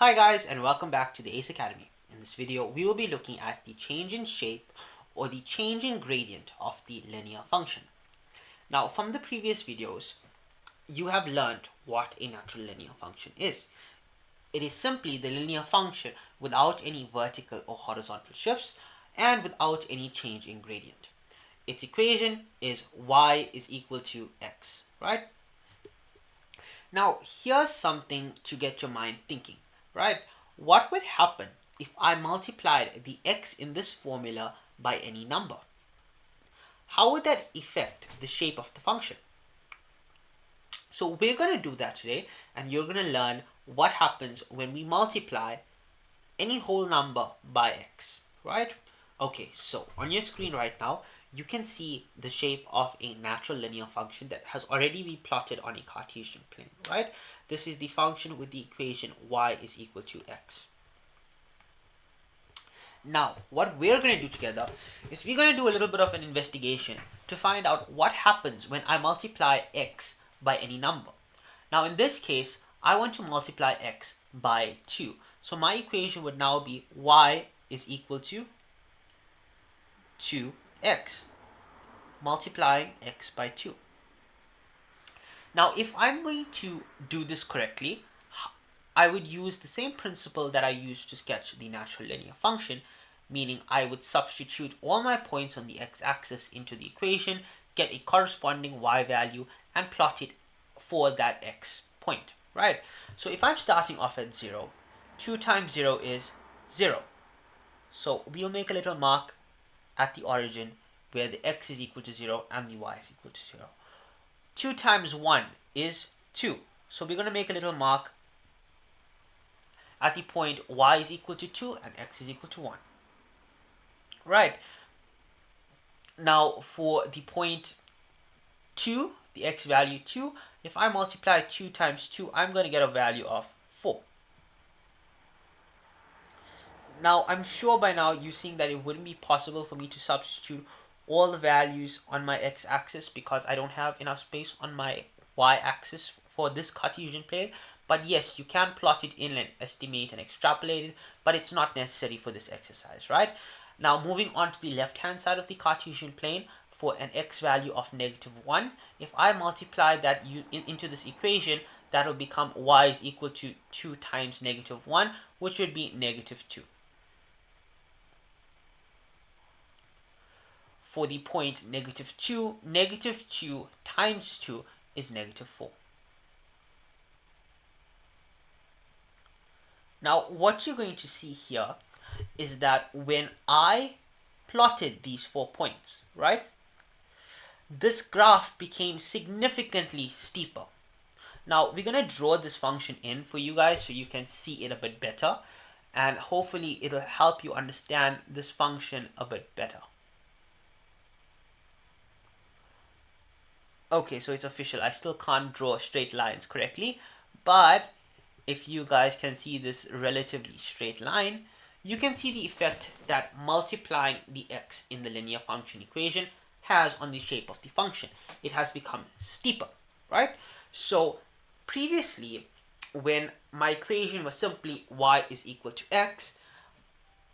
Hi guys, and welcome back to the ACE Academy. In this video, we will be looking at the change in shape or the change in gradient of the linear function. Now, from the previous videos, you have learned what a natural linear function is. It is simply the linear function without any vertical or horizontal shifts and without any change in gradient. Its equation is y is equal to x, right? Now, here's something to get your mind thinking, right? What would happen if I multiplied the x in this formula by any number? How would that affect the shape of the function? So we're going to do that today, and you're going to learn what happens when we multiply any whole number by x, right? Okay, so on your screen right now, you can see the shape of a natural linear function that has already been plotted on a Cartesian plane, right? This is the function with the equation y is equal to x. Now, what we're going to do together is we're going to do a little bit of an investigation to find out what happens when I multiply x by any number. Now, in this case, I want to multiply x by 2. So my equation would now be y is equal to 2x, multiplying x by 2. Now, if I'm going to do this correctly, I would use the same principle that I used to sketch the natural linear function, meaning I would substitute all my points on the x-axis into the equation, get a corresponding y value, and plot it for that x point, right? So if I'm starting off at 0, 2 times 0 is 0. So we'll make a little mark at the origin where the x is equal to 0 and the y is equal to 0. 2 times 1 is 2. So we're going to make a little mark at the point y is equal to 2 and x is equal to 1. Right. Now for the point 2, the x value 2, if I multiply 2 times 2, I'm going to get a value of 4. Now, I'm sure by now you're seeing that it wouldn't be possible for me to substitute all the values on my x-axis because I don't have enough space on my y-axis for this Cartesian plane. But yes, you can plot it in and estimate and extrapolate it, but it's not necessary for this exercise, right? Now, moving on to the left-hand side of the Cartesian plane, for an x value of -1, if I multiply that into this equation, that will become y is equal to 2 times -1, which would be -2. For the point -2, -2 times 2 is -4. Now, what you're going to see here is that when I plotted these 4 points, right, this graph became significantly steeper. Now, we're going to draw this function in for you guys so you can see it a bit better, and hopefully it'll help you understand this function a bit better. Okay, so it's official. I still can't draw straight lines correctly, but if you guys can see this relatively straight line, you can see the effect that multiplying the x in the linear function equation has on the shape of the function. It has become steeper, right? So previously, when my equation was simply y is equal to x,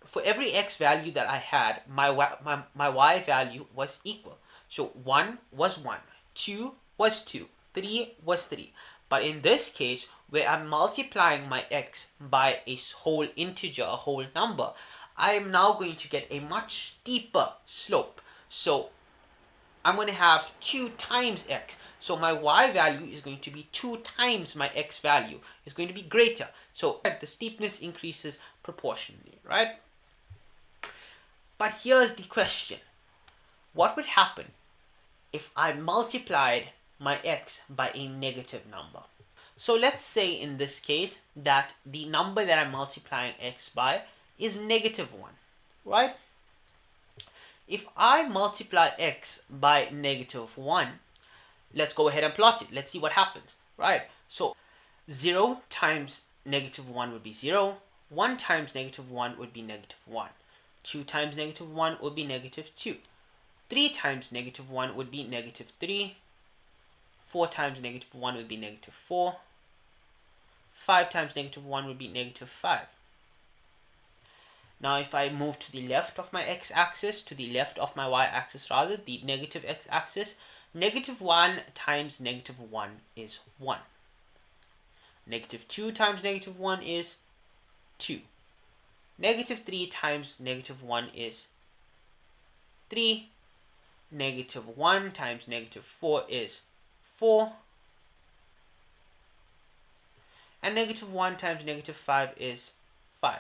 for every x value that I had, my y value was equal. So 1 was 1, 2 was 2, 3 was 3. But in this case, where I'm multiplying my x by a whole integer, a whole number, I am now going to get a much steeper slope. So I'm going to have 2 times x. So my y value is going to be 2 times my x value. It's going to be greater. So the steepness increases proportionally, right? But here's the question. What would happen if I multiplied my x by a negative number? So let's say in this case that the number that I'm multiplying x by is -1, right? If I multiply x by -1, let's go ahead and plot it. Let's see what happens, right? So 0 times -1 would be 0. 1 times -1 would be -1. 2 times -1 would be -2. 3 times -1 would be -3. 4 times -1 would be -4. 5 times negative 1 would be negative 5. Now if I move to the left of my x-axis, to the left of my y-axis rather, the negative x-axis, negative 1 times negative 1 is 1. Negative 2 times negative 1 is 2. Negative 3 times negative 1 is 3. Negative 1 times negative 4 is 4. And negative 1 times negative 5 is 5.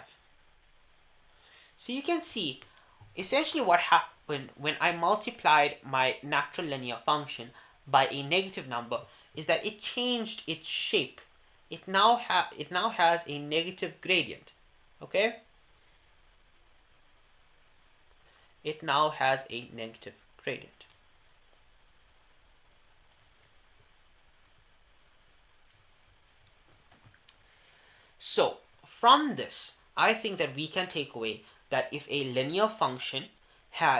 So you can see essentially what happened when I multiplied my natural linear function by a negative number is that it changed its shape. It now has a negative gradient. Okay? It now has a negative gradient. So from this, I think that we can take away that if a linear function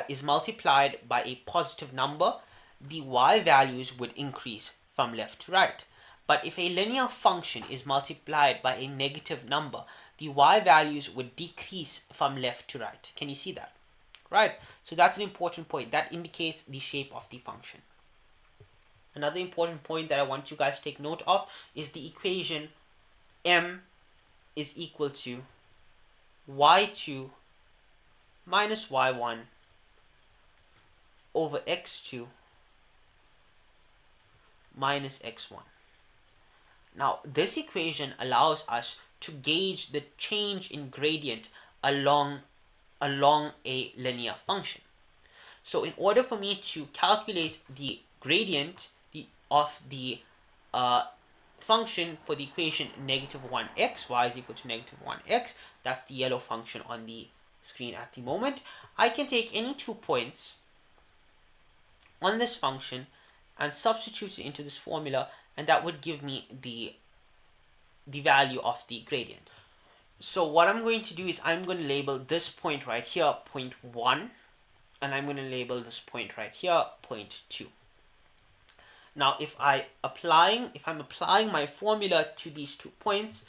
is multiplied by a positive number, the y values would increase from left to right. But if a linear function is multiplied by a negative number, the y values would decrease from left to right. Can you see that? Right? So that's an important point. That indicates the shape of the function. Another important point that I want you guys to take note of is the equation m is equal to y2 minus y1 over x2 minus x1. Now, this equation allows us to gauge the change in gradient along a linear function. So in order for me to calculate the gradient of the function for the equation negative 1x, y is equal to negative 1x, that's the yellow function on the screen at the moment, I can take any 2 points on this function and substitute it into this formula, and that would give me the value of the gradient. So what I'm going to do is I'm going to label this point right here point 1, and I'm going to label this point right here point 2. Now if I'm applying my formula to these 2 points,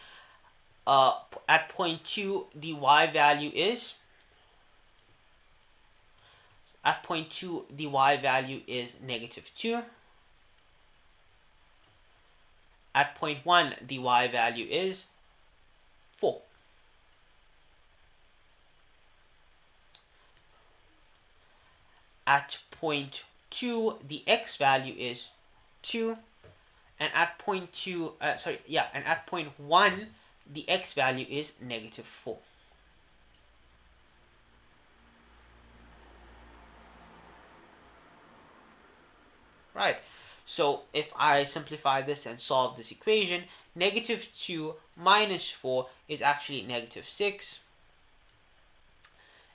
at point 2 the y value is negative 2. At point 1 the y value is 4. At point 2 the x value is 2, and at point 1 the x value is negative 4. Right, so if I simplify this and solve this equation, negative 2 minus 4 is actually negative 6,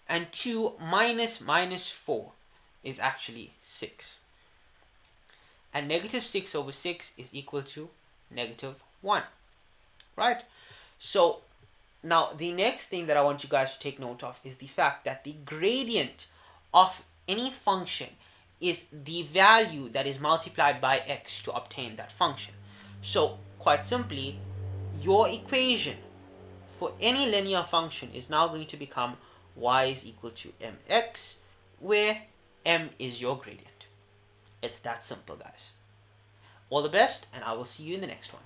and 2 minus 4 is actually 6. And negative 6 over 6 is equal to negative 1. Right? So now the next thing that I want you guys to take note of is the fact that the gradient of any function is the value that is multiplied by x to obtain that function. So quite simply, your equation for any linear function is now going to become y is equal to mx, where m is your gradient. It's that simple, guys. All the best, and I will see you in the next one.